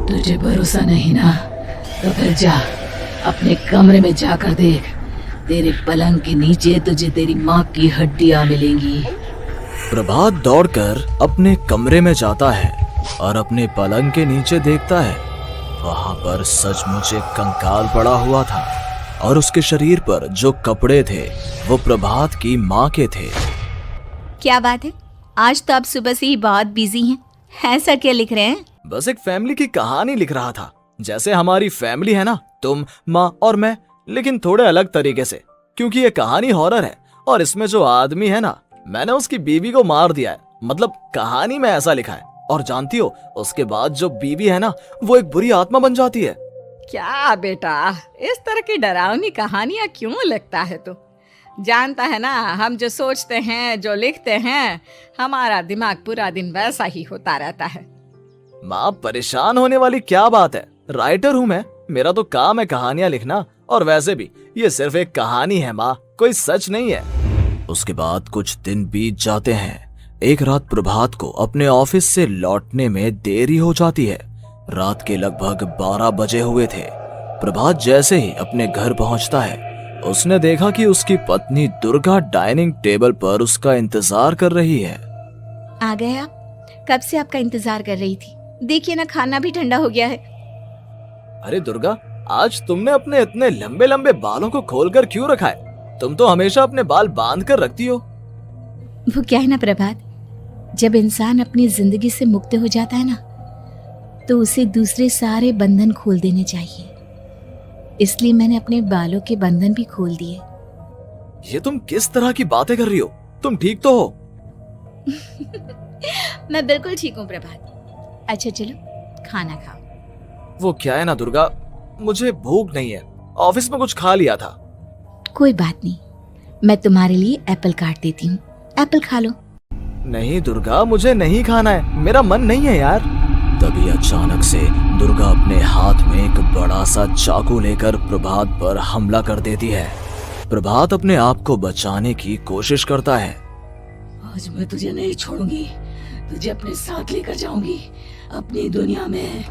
तुझे भरोसा नहीं ना, तो फिर जा अपने कमरे में जाकर देख। तेरे पलंग के नीचे तुझे तेरी माँ की हड्डियां मिलेंगी। प्रभात दौड़कर अपने कमरे में जाता है और अपने पलंग के नीचे देखता है। वहां पर सचमुच एक कंकाल पड़ा हुआ था और उसके शरीर पर जो कपड़े थे वो प्रभात की माँ के थे। क्या बात है, आज तो आप सुबह से ही बहुत बिजी हैं। ऐसा क्या लिख रहे हैं? बस एक फैमिली की कहानी लिख रहा था। जैसे हमारी फैमिली है ना, तुम, माँ और मैं, लेकिन थोड़े अलग तरीके से, क्योंकि ये कहानी हॉरर है और इसमें जो आदमी है ना, मैंने उसकी बीवी को मार दिया है। मतलब कहानी में ऐसा लिखा है। और जानती हो, उसके बाद जो बीवी है ना, वो एक बुरी आत्मा बन जाती है। क्या बेटा, इस तरह की डरावनी कहानियां क्यों लिखता है तू? जानता है ना, हम जो सोचते हैं, जो लिखते हैं, हमारा दिमाग पूरा दिन वैसा ही होता रहता है। माँ, परेशान होने वाली क्या बात है? राइटर हूँ मैं, मेरा तो काम है कहानियां लिखना। और वैसे भी ये सिर्फ एक कहानी है माँ, कोई सच नहीं है। उसके बाद कुछ दिन बीत जाते हैं। एक रात प्रभात को अपने ऑफिस से लौटने में देरी हो जाती है। रात के लगभग 12 बजे हुए थे। प्रभात जैसे ही अपने घर पहुंचता है, उसने देखा कि उसकी पत्नी दुर्गा डाइनिंग टेबल पर उसका इंतजार कर रही है। आ गए आप? कब से आपका इंतजार कर रही थी। देखिए ना, खाना भी ठंडा हो गया है। अरे दुर्गा, आज तुमने अपने इतने लंबे लंबे बालों को खोलकर क्यों रखा है? तुम तो हमेशा अपने बाल बांध कर रखती हो। वो क्या है ना प्रभात, जब इंसान अपनी जिंदगी से मुक्त हो जाता है ना, तो उसे दूसरे सारे बंधन खोल देने चाहिए। इसलिए मैंने अपने बालों के बंधन भी खोल दिए। ये तुम किस तरह की बातें कर रही हो? तुम ठीक तो हो? मैं बिल्कुल ठीक हूँ प्रभात। अच्छा चलो खाना खाओ। वो क्या है ना दुर्गा, मुझे भूख नहीं है। ऑफिस में कुछ खा लिया था। कोई बात नहीं, मैं तुम्हारे लिए एप्पल काट देती हूँ, एप्पल खा लो। नहीं दुर्गा, मुझे नहीं खाना है, मेरा मन नहीं है यार। तभी अचानक से दुर्गा अपने हाथ में एक बड़ा सा चाकू लेकर प्रभात पर हमला कर देती है। प्रभात अपने आप को बचाने की कोशिश करता है। आज मैं तुझे नहीं छोड़ूंगी, तुझे अपने साथ लेकर जाऊंगी अपनी दुनिया में।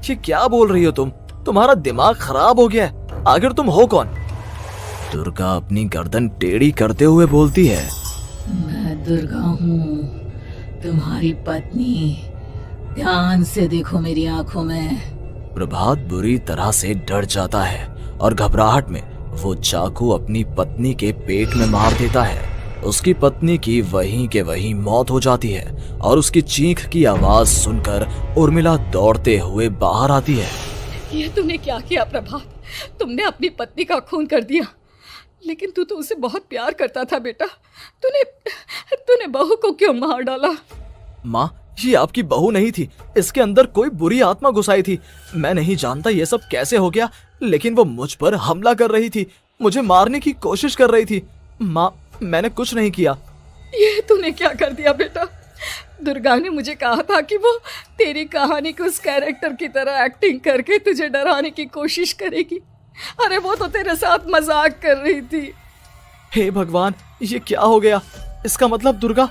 ये क्या बोल रही हो तुम? तुम्हारा दिमाग खराब हो गया है। आखिर तुम हो कौन? दुर्गा अपनी गर्दन टेढ़ी करते हुए बोलती है। मैं दुर्गा हूँ, तुम्हारी पत्नी। ध्यान से देखो मेरी आंखों में। प्रभात बुरी तरह से डर जाता है और घबराहट में वो चाकू अपनी पत्नी के पेट में मार देता है। उसकी पत्नी की वहीं के वहीं मौत हो जाती है और उसकी चीख की आवाज सुनकर उर्मिला दौड़ते हुए बाहर आती है। ये तूने क्या किया प्रभात? तुमने अपनी पत्नी का खून कर दिया। लेकिन तू तो उसे बहुत प्यार करता था बेटा। तूने बहू को क्यों मार डाला? माँ, ये आपकी बहू नहीं थी, इसके अंदर कोई बुरी आत्मा घुसाई थी। मैं नहीं जानता ये सब कैसे हो गया, लेकिन वो मुझ पर हमला कर रही थी, मुझे मारने की कोशिश कर रही थी। माँ, मैंने कुछ नहीं किया। ये तूने क्या कर दिया बेटा? दुर्गा ने मुझे कहा था कि वो तेरी कहानी के उस कैरेक्टर की तरह एक्टिंग करके तुझे डराने की कोशिश करेगी। अरे वो तो तेरे साथ मजाक कर रही थी। हे भगवान, ये क्या हो गया? इसका मतलब दुर्गा।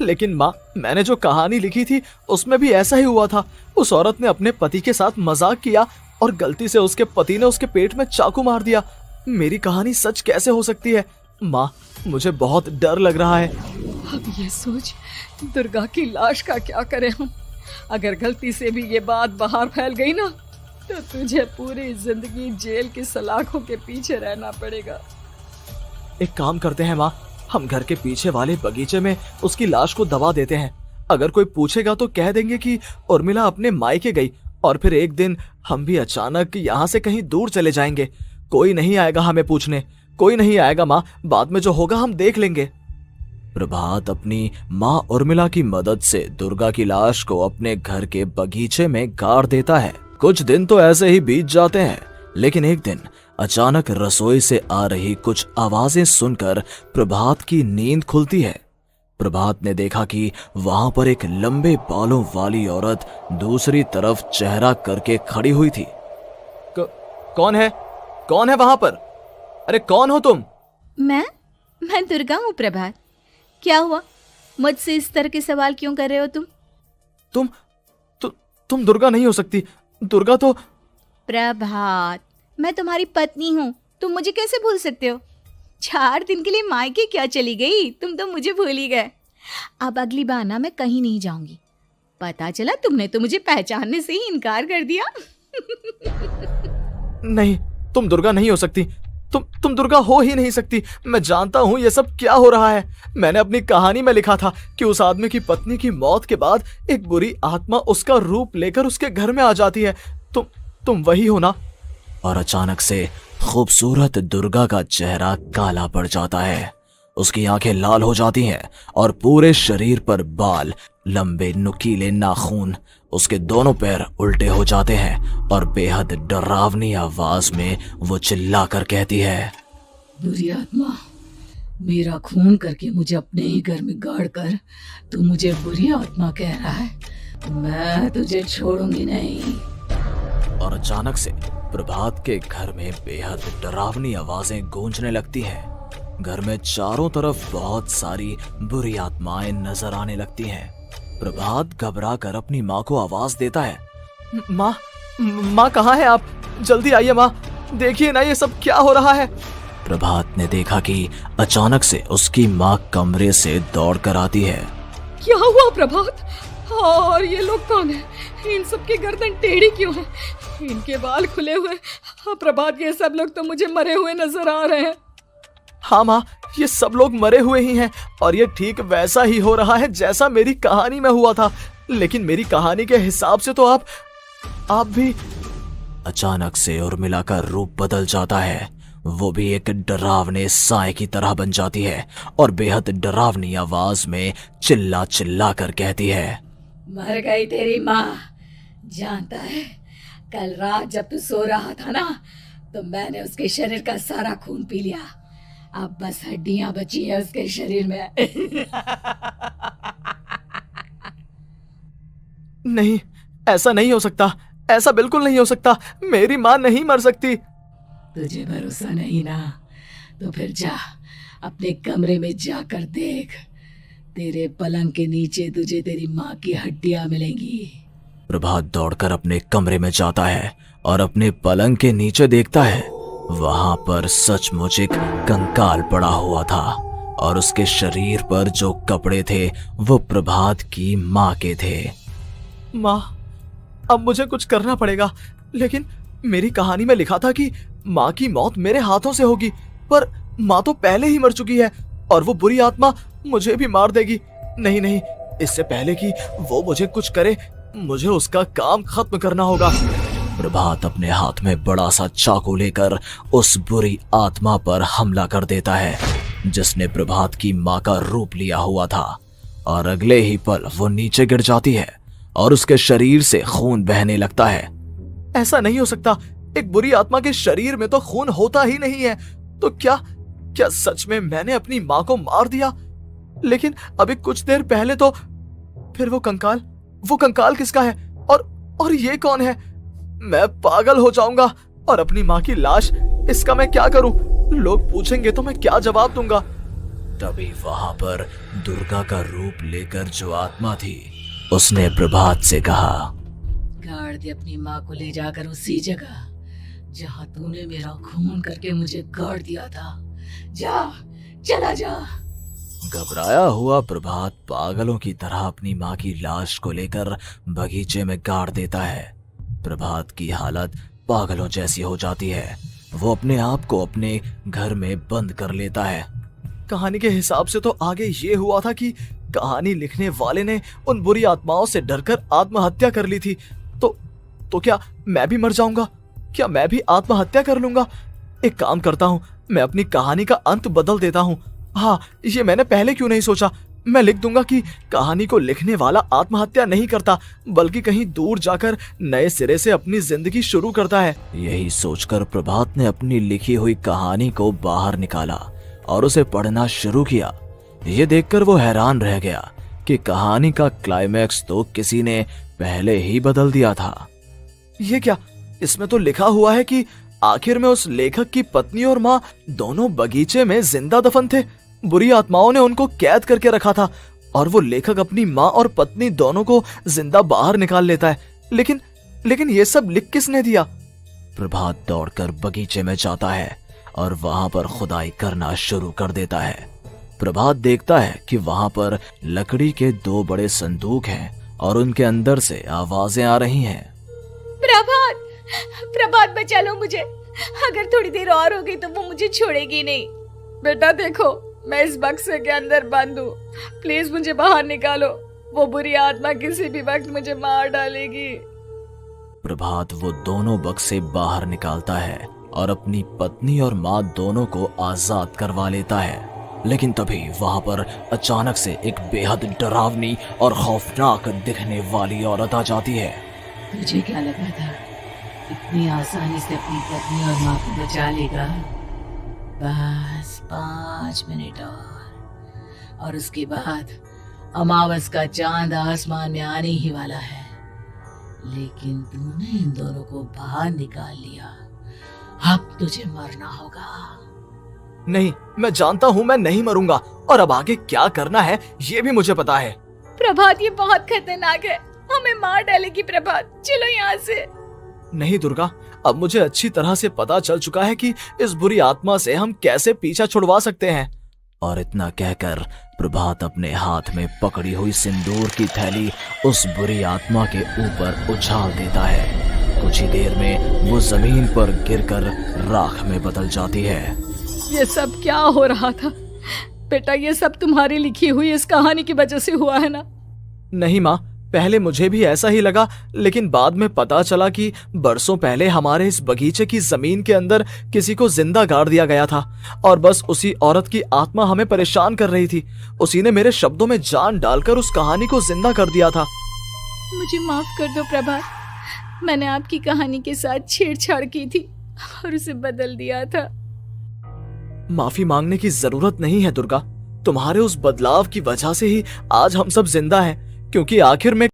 लेकिन माँ, मैंने जो कहानी लिखी थी उसमें भी ऐसा ही हुआ था। उस औरत ने अपने पति के साथ मजाक किया और गलती से उसके पति ने उसके पेट में चाकू मार दिया। मेरी कहानी सच कैसे हो सकती है? माँ, मुझे बहुत डर लग रहा है। अब ये सोच, दुर्गा की लाश का क्या करें हम? अगर गलती से भी ये बात बाहर फैल गई ना, तो तुझे पूरी जिंदगी जेल की सलाखों के पीछे रहना पड़ेगा। एक काम करते हैं माँ, हम घर के पीछे वाले बगीचे में उसकी लाश को दबा देते हैं। अगर कोई पूछेगा तो कह देंगे कि उर्मिला अपने मायके गई और फिर एक दिन हम भी अचानक यहाँ से कहीं दूर चले जाएंगे। कोई नहीं आएगा हमें पूछने, कोई नहीं आएगा माँ, बाद में जो होगा हम देख लेंगे। प्रभात अपनी माँ उर्मिला की मदद से दुर्गा की लाश को अपने घर के बगीचे में गाड़ देता है। कुछ दिन तो ऐसे ही बीत जाते हैं, लेकिन एक दिन अचानक रसोई से आ रही कुछ आवाजें सुनकर प्रभात की नींद खुलती है। प्रभात ने देखा कि वहां पर एक लंबे बालों वाली औरत दूसरी तरफ चेहरा करके खड़ी हुई थी। कौन है? कौन है वहां पर? अरे कौन हो तुम? मैं दुर्गा हूँ प्रभात। क्या हुआ? मुझसे इस तरह के सवाल क्यों कर रहे हो तुम? तुम दुर्गा नहीं हो सकती। दुर्गा तो प्रभात, मैं तुम्हारी पत्नी हूँ, तुम मुझे कैसे भूल सकते हो? 4 दिन के लिए मायके क्या चली गई, तुम तो मुझे भूल ही गए। अब अगली बार ना मैं कहीं नहीं जाऊंगी। पता चला तुमने तो मुझे पहचानने से ही इनकार कर दिया। नहीं, तुम दुर्गा नहीं हो सकती। तुम दुर्गा हो ही नहीं सकती। मैं जानता हूँ ये सब क्या हो रहा है। मैंने अपनी कहानी में लिखा था कि उस आदमी की पत्नी की मौत के बाद एक बुरी आत्मा उसका रूप लेकर उसके घर में आ जाती है। तुम वही हो ना? और अचानक से खूबसूरत दुर्गा का चेहरा काला पड़ जाता है। उसकी आंखें लाल हो जाती हैं और पूरे शरीर पर बाल, लंबे नुकीले नाखून, उसके दोनों पैर उल्टे हो जाते हैं और बेहद डरावनी आवाज में वो चिल्लाकर कहती है, बुरी आत्मा, मेरा खून करके मुझे अपने ही घर में गाड़ कर तू मुझे बुरी आत्मा कह रहा है? मैं तुझे छोड़ूंगी नहीं। और अचानक से प्रभात के घर में बेहद डरावनी आवाजें गूंजने लगती हैं। घर में चारों तरफ बहुत सारी बुरी आत्माएं नजर आने लगती हैं। प्रभात घबरा कर अपनी माँ को आवाज देता है, माँ कहाँ है आप? जल्दी आइए माँ, देखिए ना ये सब क्या हो रहा है। प्रभात ने देखा कि अचानक से उसकी माँ कमरे से दौड़ कर आती है। क्या हुआ प्रभात? और ये लोग कौन है? इन सब की गर्दन टेढ़ी क्यों है? इनके बाल खुले हुए। हाँ प्रभात, ये सब लोग तो मुझे मरे हुए नजर आ रहे हैं। हाँ माँ, ये सब लोग मरे हुए ही हैं और ये ठीक वैसा ही हो रहा है जैसा मेरी कहानी में हुआ था। लेकिन मेरी कहानी के हिसाब से तो आप भी। अचानक से उर्मिला का रूप बदल जाता है। वो भी एक डरावने साए की तरह बन जाती है और बेहद डरावनी आवाज में चिल्ला चिल्ला कर कहती है, मर गई तेरी माँ। जानता है, कल रात जब तू सो रहा था ना, तो मैंने उसके शरीर का सारा खून पी लिया। अब बस हड्डियां बची हैं उसके शरीर में। नहीं, ऐसा नहीं हो सकता, ऐसा बिल्कुल नहीं हो सकता। मेरी माँ नहीं मर सकती। तुझे भरोसा नहीं ना? तो फिर जा, अपने कमरे में जाकर देख। तेरे पलंग के नीचे तुझे तेरी माँ की हड्डियां मिलेंगी। प्रभात दौड़कर अपने कमरे में जाता है और अपने पलंग के नीचे देखता है। वहां पर सचमुच एक कंकाल पड़ा हुआ था और उसके शरीर पर जो कपड़े थे वो प्रभात की माँ के थे। माँ, अब मुझे कुछ करना पड़ेगा। लेकिन मेरी कहानी में लिखा था कि माँ की मौत मेरे हाथों से होगी, पर माँ तो पहले ही मर चुकी है और वो बुरी आत्मा मुझे भी मार देगी। नहीं नहीं, इससे पहले कि वो मुझे कुछ करे, मुझे उसका काम खत्म करना होगा। प्रभात अपने हाथ में बड़ा सा चाकू लेकर उस बुरी आत्मा पर हमला कर देता है जिसने प्रभात की माँ का रूप लिया हुआ था। और अगले ही पल वो नीचे गिर जाती है और उसके शरीर से खून बहने लगता है। ऐसा नहीं हो सकता, एक बुरी आत्मा के शरीर में तो खून होता ही नहीं है। तो क्या सच में मैंने अपनी माँ को मार दिया? लेकिन अभी कुछ देर पहले तो फिर वो कंकाल किसका है? और ये कौन है? मैं पागल हो जाऊंगा। और अपनी माँ की लाश, इसका मैं क्या करूं? लोग पूछेंगे तो मैं क्या जवाब दूंगा? तभी वहां पर दुर्गा का रूप लेकर जो आत्मा थी उसने प्रभात से कहा, गाड़ दे अपनी माँ को ले जाकर उसी जगह जहाँ तूने मेरा खून करके मुझे गाड़ दिया था। जा, चला जा। घबराया हुआ प्रभात पागलों की तरह अपनी माँ की लाश को लेकर बगीचे में गाड़ देता है। प्रभात की हालत पागलों जैसी हो जाती है। वो अपने आप को अपने घर में बंद कर लेता है। कहानी के हिसाब से तो आगे ये हुआ था कि कहानी लिखने वाले ने उन बुरी आत्माओं से डरकर आत्महत्या कर ली थी। तो क्या मैं भी मर जाऊंगा? क्या मैं भी आत्महत्या कर लूंगा? एक काम करता हूँ, मैं अपनी कहानी का अंत बदल देता हूँ। हाँ, ये मैंने पहले क्यों नहीं सोचा। मैं लिख दूंगा कि कहानी को लिखने वाला आत्महत्या नहीं करता, बल्कि कहीं दूर जाकर नए सिरे से अपनी जिंदगी शुरू करता है। यही सोचकर प्रभात ने अपनी लिखी हुई कहानी को बाहर निकाला और उसे पढ़ना शुरू किया। ये देखकर वो हैरान रह गया कि कहानी का क्लाइमैक्स तो किसी ने पहले ही बदल दिया था। ये क्या? इसमें तो लिखा हुआ है कि आखिर में उस लेखक की पत्नी और माँ दोनों बगीचे में जिंदा दफन थे। बुरी आत्माओं ने उनको कैद करके रखा था और वो लेखक अपनी माँ और पत्नी दोनों को जिंदा बाहर निकाल लेता है। लेकिन ये सब लिख किसने दिया? प्रभात दौड़कर बगीचे में जाता है और वहां पर खुदाई करना शुरू कर देता है। प्रभात देखता है कि वहां पर लकड़ी के 2 बड़े संदूक हैं और उनके अंदर से आवाजें आ रही हैं। प्रभात, प्रभात बचा लो मुझे, अगर थोड़ी देर और हो गई तो वो मुझे छोड़ेगी नहीं। बेटा देखो, मैं इस बक्से के अंदर बंद हूँ, प्लीज मुझे बाहर निकालो, वो बुरी आत्मा किसी भी वक्त मुझे मार डालेगी। प्रभात वो दोनों बक्से बाहर निकालता है और अपनी पत्नी और माँ दोनों को आजाद करवा लेता है। लेकिन तभी वहां पर अचानक से एक बेहद डरावनी और खौफनाक दिखने वाली औरत आ जाती है। तुझे क्या लगा था इतनी आसानी से अपनी पत्नी और माँ को बचा लेगा? बस 5 मिनट और उसके बाद अमावस का चांद आसमान में आने ही वाला है। लेकिन तूने इन दोनों को बाहर निकाल लिया, अब तुझे मरना होगा। नहीं, मैं जानता हूँ मैं नहीं मरूंगा, और अब आगे क्या करना है ये भी मुझे पता है। प्रभात, ये बहुत खतरनाक है, हमें मार डालेगी। प्रभात, चलो यहाँ से। नहीं दुर्गा, अब मुझे अच्छी तरह से पता चल चुका है कि इस बुरी आत्मा से हम कैसे पीछा छुड़वा सकते हैं। और इतना कहकर प्रभात अपने हाथ में पकड़ी हुई सिंदूर की थैली उस बुरी आत्मा के ऊपर उछाल देता है। कुछ ही देर में वो जमीन पर गिरकर राख में बदल जाती है। ये सब क्या हो रहा था बेटा? ये सब तुम्हारी लिखी हुई इस कहानी की वजह से हुआ है ना? नहीं माँ, पहले मुझे भी ऐसा ही लगा, लेकिन बाद में पता चला कि बरसों पहले हमारे इस बगीचे की जमीन के अंदर किसी को जिंदा गाड़ दिया गया था और बस उसी औरत की आत्मा हमें परेशान कर रही थी। उसी ने मेरे शब्दों में जान डालकर उस कहानी को जिंदा कर दिया था। मुझे माफ कर दो प्रभात, मैंने आपकी कहानी के साथ छेड़छाड़ की थी और उसे बदल दिया था। माफी मांगने की जरूरत नहीं है दुर्गा, तुम्हारे उस बदलाव की वजह से ही आज हम सब जिंदा हैं, क्योंकि आखिर में